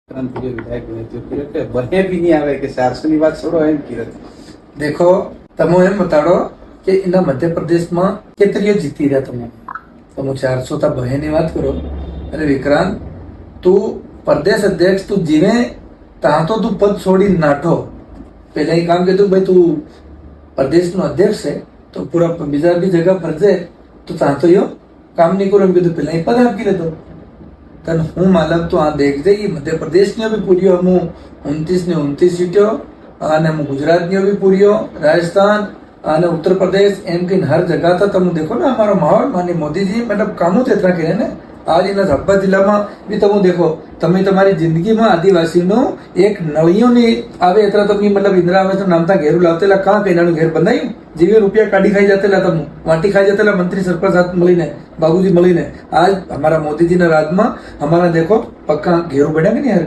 विधायक बने भी नहीं आवे कि 400 ની વાત છોડો એમ કીધું। देखो तमो एम बताड़ो कि इना मध्य प्रदेश में केतरियो जीती रहा तमो 400 ता बहे नी बात करो। अरे विक्रांत तू प्रदेश अध्यक्ष तू जीवे ता तो तू पद छोड़ी नाठो। पहले ही काम कीधुं भाई तू प्रदेश नो अध्यक्ष है तो पूरा बीजा भी जगह फरजे तो ता तो यो काम नहीं करो। कीधुं पहले ही पद आपकी लेतो तन हूँ मालूम तो आ देख जे मध्य प्रदेश ने भी पूरी हम 29 ने 29 सीटों आने गुजरात ने भी पूरी राजस्थान आने उत्तर प्रदेश एम की हर जगह था तुम देखो ना हमारा माहौल माने मोदी जी मतलब कामों तो इतना करे ने आज इन झापा जिला में भी तुम देखो तमे तुम्हारी जिंदगी में आदिवासी नो एक नळियों ने आवे इतना तमी मतलब इंदिरा आवास नाम था घेरू लावतेला कहाँ कहीं नानु घेर बंधाયું जीवे रुपया काढ़ी खाई जातेला तमु वाटी खाई जातेला मंत्री सरपंच हाथ मळीने बाबूजी मळीने आज हमारा मोदी जी ना राज में हमारा देखो पक्का घेरू बन्या कि नहीं हर